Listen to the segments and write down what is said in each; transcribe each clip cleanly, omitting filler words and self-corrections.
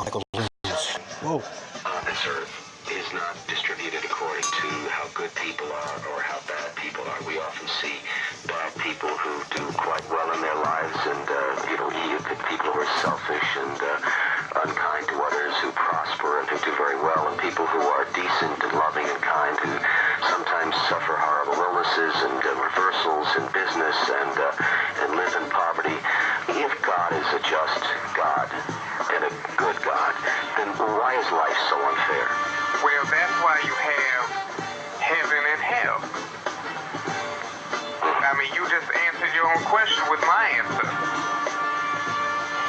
Michael Lins. Whoa. This earth is not distributed according to how good people are or how bad people are. We often see bad people who do quite well in their lives, and people who are selfish and unkind to others, who prosper and who do very well, and people who are decent and loving and kind, who sometimes suffer horrible illnesses and reversals in business and live in poverty. If God is a just God and a good God, then why is life so unfair? Well, that's why you have heaven and hell. I mean, you just answered your own question with my answer.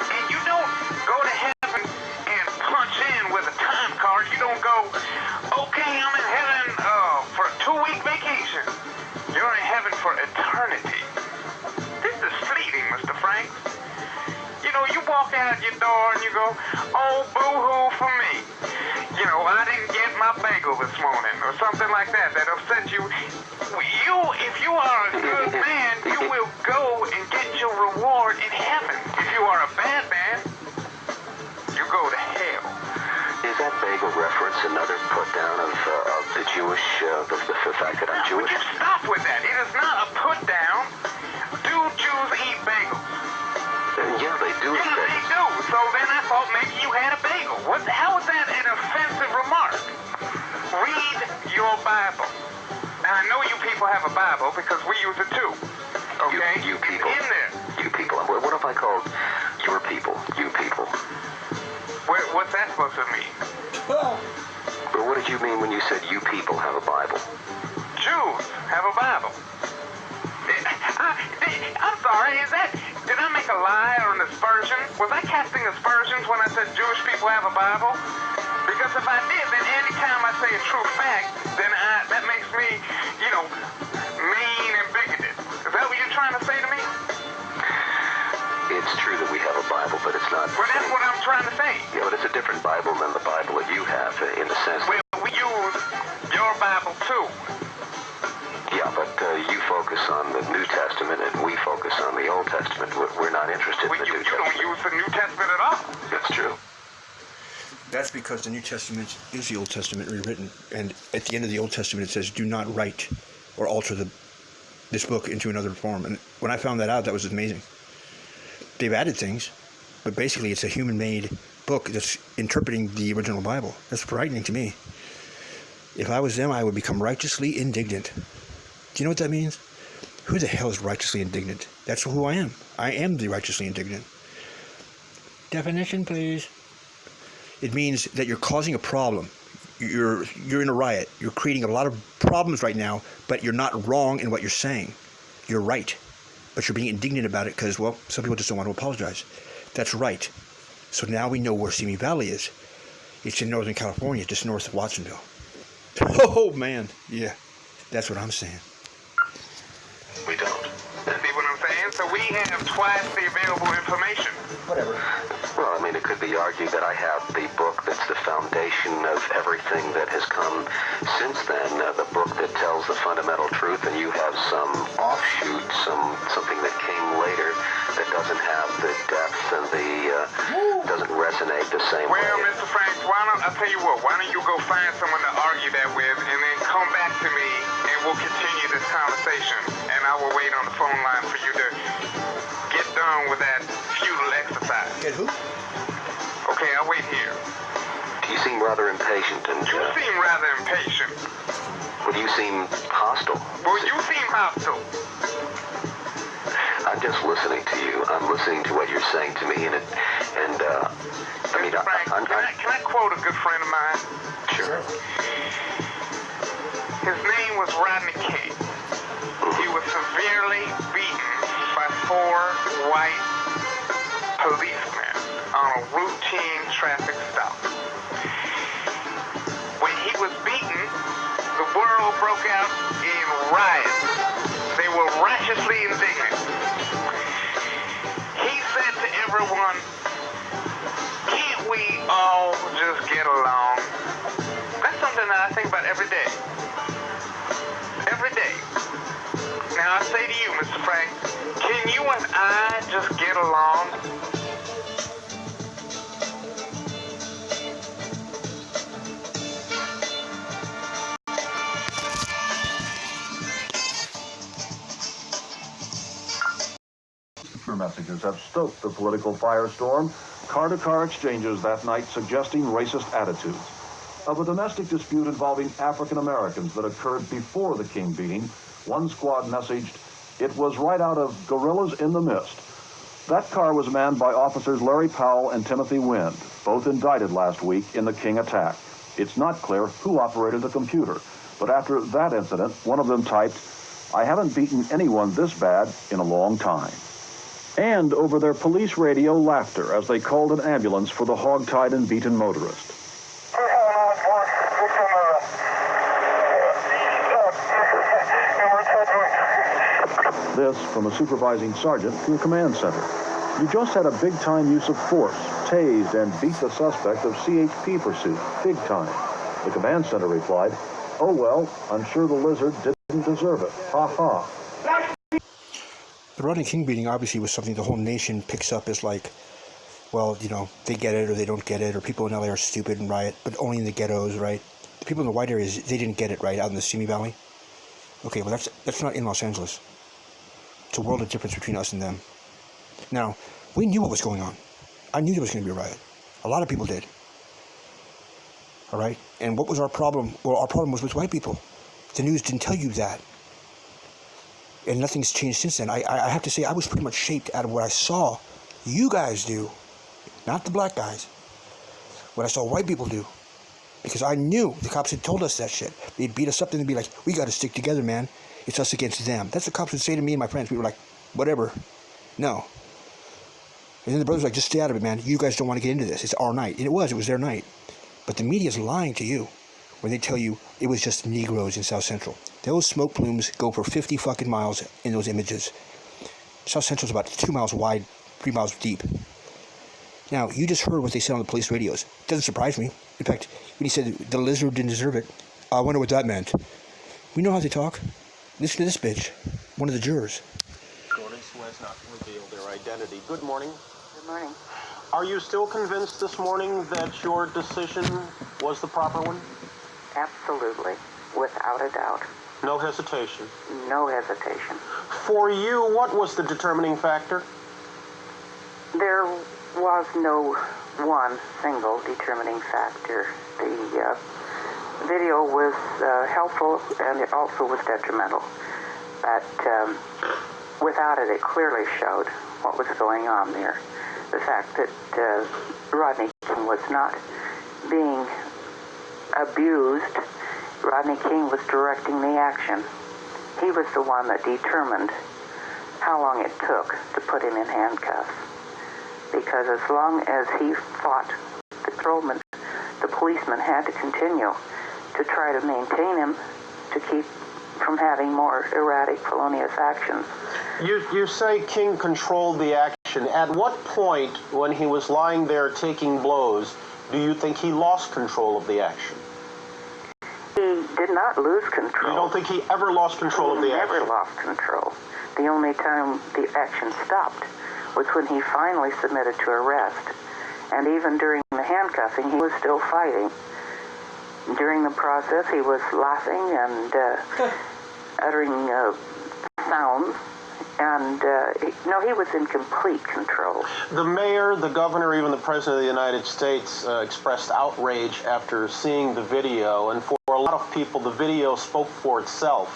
And you don't go to heaven and punch in with a time card. You don't go, okay, I'm in heaven for a 2-week vacation. You're in heaven for eternity. This is fleeting, Mr. Franks. You know, you walk out your door and you go, oh, boo-hoo for me. You know, I didn't get my bagel this morning or something like that upset you. If you are a good man, you will go and get your reward in heaven. If you are a bad man, you go to hell. Is that bagel reference another put down of the Jewish, the fact that I'm Jewish? Would you stop with that? It is not a put down. Do Jews eat bagels? Yeah, they do. Yeah, they do. So then I thought maybe you had a bagel. How is that an offensive remark? Read your Bible. Now, I know you people have a Bible because we use it too. Okay? You people. It's in there. You people. What if I called your people? You people. What's that supposed to mean? Well, what did you mean when you said you people have a Bible? Jews have a Bible. I'm sorry, did I make a lie or an aspersion? Was I casting aspersions when I said Jewish people have a Bible? Because if I did, then anytime I say a true fact, then that makes me, mean and bigoted. Is that what you're trying to say to me? It's true that we have a Bible, but it's not... Well, that's what I'm trying to say. Yeah, but it's a different Bible than the Bible that you have, in the sense... Well, we use your Bible, too. Yeah, but you focus on the New Testament, and we focus on the Old Testament. We're not interested in the New Testament. You don't use the New Testament at all. That's true. That's because the New Testament is the Old Testament rewritten. And at the end of the Old Testament, it says, do not write or alter this book into another form. And when I found that out, that was amazing. They've added things, but basically it's a human-made book that's interpreting the original Bible. That's frightening to me. If I was them, I would become righteously indignant. Do you know what that means? Who the hell is righteously indignant? That's who I am. I am the righteously indignant. Definition, please. It means that you're causing a problem. You're in a riot. You're creating a lot of problems right now, but you're not wrong in what you're saying. You're right. But you're being indignant about it because, well, some people just don't want to apologize. That's right. So now we know where Simi Valley is. It's in Northern California, just north of Watsonville. Oh, man. Yeah, that's what I'm saying. We don't. See what I'm saying? So we have twice the available information. Whatever. Well, I mean, it could be argued that I have the book that's the foundation of everything that has come since then, the book that tells the fundamental truth, and you have some offshoot, something that came later that doesn't have the depth and doesn't resonate the same way. Well, Mr. Franks, I'll tell you what, why don't you go find someone to argue that with, and then come back to me, and we'll continue this conversation, and I will wait on the phone line for you to get done with that futile exercise. Get who? Okay, I'll wait here. You seem rather impatient, and... You seem rather impatient. Well, you seem hostile. Well, you seem hostile. I'm just listening to you. I'm listening to what you're saying to me, Mr. Frank, can I quote a good friend of mine? Sure. His name was Rodney King. He was severely beaten by 4 white policemen on a routine traffic stop. When he was beaten, the world broke out in riots. They were righteously indignant. He said to everyone, can't we all just get along? That's something that I think about every day. Every day. Now I say to you, Mr. Frank, can you and I just get along? messages have stoked the political firestorm, car-to-car exchanges that night suggesting racist attitudes. Of a domestic dispute involving African Americans that occurred before the King beating, one squad messaged, "It was right out of Gorillas in the Mist." That car was manned by officers Larry Powell and Timothy Wind, both indicted last week in the King attack. It's not clear who operated the computer, but after that incident, one of them typed, "I haven't beaten anyone this bad in a long time." And over their police radio, laughter as they called an ambulance for the hog-tied and beaten motorist. This from a supervising sergeant to a command center. "You just had a big-time use of force, tased and beat the suspect of CHP pursuit, big time." The command center replied, "Oh well, I'm sure the lizard didn't deserve it. Ha ha." The Rodney King beating obviously was something the whole nation picks up as like, well, you know, they get it or they don't get it, or people in LA are stupid and riot, but only in the ghettos, right? The people in the white areas, they didn't get it, right, out in the Simi Valley. Okay, well, that's not in Los Angeles. It's a world of difference between us and them. Now, we knew what was going on. I knew there was going to be a riot. A lot of people did. All right? And what was our problem? Well, our problem was with white people. The news didn't tell you that. And nothing's changed since then. I have to say, I was pretty much shaped out of what I saw you guys do, not the black guys, what I saw white people do. Because I knew the cops had told us that shit. They'd beat us up and they'd be like, "We got to stick together, man. It's us against them." That's what cops would say to me and my friends. We were like, "Whatever. No." And then the brothers were like, "Just stay out of it, man. You guys don't want to get into this. It's our night." And it was their night. But the media's lying to you when they tell you it was just Negroes in South Central. Those smoke plumes go for 50 fucking miles in those images. South Central's about 2 miles wide, 3 miles deep. Now, you just heard what they said on the police radios. It doesn't surprise me. In fact, when he said the lizard didn't deserve it, I wonder what that meant. We know how they talk. Listen to this bitch, one of the jurors. Authorities who has not revealed their identity. Good morning. Good morning. Are you still convinced this morning that your decision was the proper one? Absolutely, without a doubt. No hesitation. No hesitation. For you, what was the determining factor? There was no one single determining factor. The video was helpful and it also was detrimental. But without it, it clearly showed what was going on there. The fact that Rodney King was not being abused. Rodney King was directing the action. He was the one that determined how long it took to put him in handcuffs. Because as long as he fought the patrolman, the policeman had to continue to try to maintain him to keep from having more erratic, felonious actions. You say King controlled the action. At what point, when he was lying there taking blows, do you think he lost control of the action? He did not lose control. You don't think he ever lost control of the action? He never lost control. The only time the action stopped was when he finally submitted to arrest. And even during the handcuffing, he was still fighting. During the process, he was laughing and uttering sounds. And, he was in complete control. The mayor, the governor, even the president of the United States expressed outrage after seeing the video. And for a lot of people, the video spoke for itself.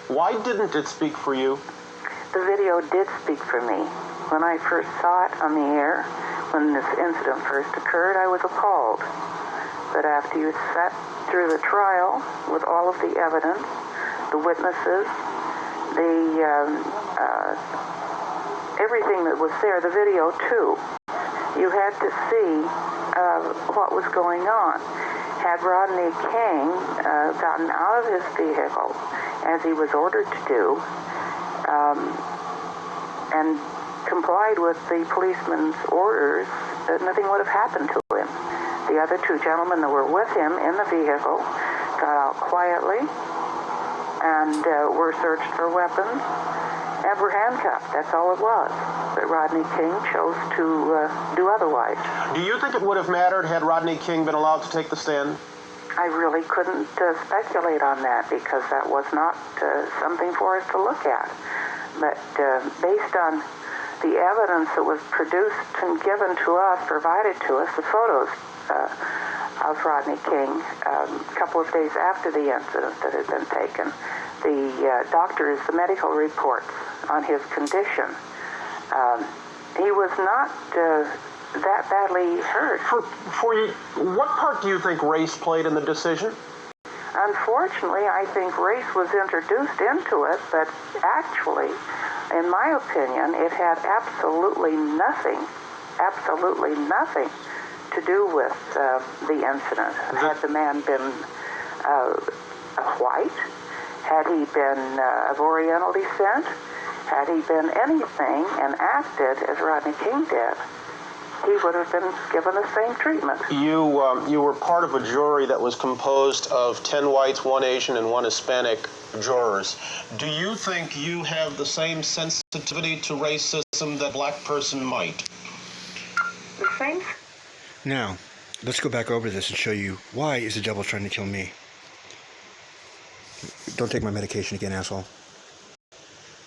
Why didn't it speak for you? The video did speak for me. When I first saw it on the air, when this incident first occurred, I was appalled. But after you sat through the trial with all of the evidence, the witnesses, everything that was there, the video too, you had to see what was going on. Had Rodney King gotten out of his vehicle, as he was ordered to do, and complied with the policeman's orders, nothing would have happened to him. The other two gentlemen that were with him in the vehicle got out quietly and were searched for weapons and were handcuffed. That's all it was. But Rodney King chose to do otherwise. Do you think it would have mattered had Rodney King been allowed to take the stand? I really couldn't speculate on that because that was not something for us to look at. But based on the evidence that was produced and given to us, provided to us, the photos of Rodney King, a couple of days after the incident that had been taken, the doctors, the medical reports on his condition. He was not that badly hurt. For you, what part do you think race played in the decision? Unfortunately, I think race was introduced into it, but actually, in my opinion, it had absolutely nothing to do with the incident. Had the man been white? Had he been of Oriental descent? Had he been anything and acted as Rodney King did, he would have been given the same treatment. You were part of a jury that was composed of 10 whites, 1 Asian, and 1 Hispanic jurors. Do you think you have the same sensitivity to racism that a black person might? The same? Now, let's go back over this and show you why is the devil trying to kill me. Don't take my medication again, asshole.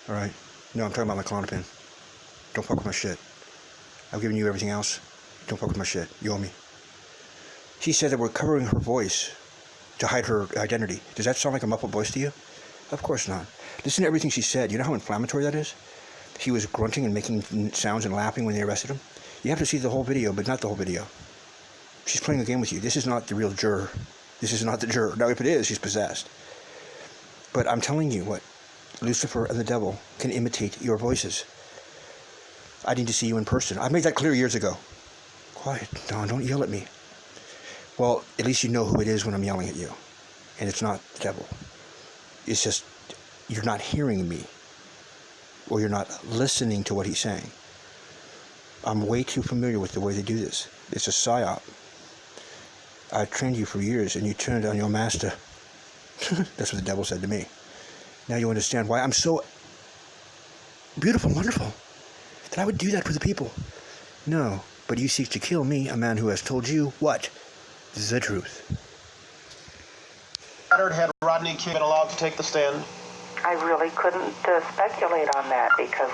All right? No, I'm talking about my Klonopin. Don't fuck with my shit. I've given you everything else. Don't fuck with my shit. You owe me. She said that we're covering her voice to hide her identity. Does that sound like a muffled voice to you? Of course not. Listen to everything she said. You know how inflammatory that is? He was grunting and making sounds and laughing when they arrested him. You have to see the whole video, but not the whole video. She's playing a game with you. This is not the real juror. This is not the juror. Now, if it is, she's possessed. But I'm telling you what, Lucifer and the devil can imitate your voices. I need to see you in person. I made that clear years ago. Quiet, Don, don't yell at me. Well, at least you know who it is when I'm yelling at you. And it's not the devil. It's just, you're not hearing me. Or you're not listening to what he's saying. I'm way too familiar with the way they do this. It's a psyop. I trained you for years and you turned on your master. That's what the devil said to me. Now you understand why I'm so beautiful and wonderful. That I would do that for the people. No, but you seek to kill me, a man who has told you what? The truth. Had Rodney King been allowed to take the stand? I really couldn't speculate on that because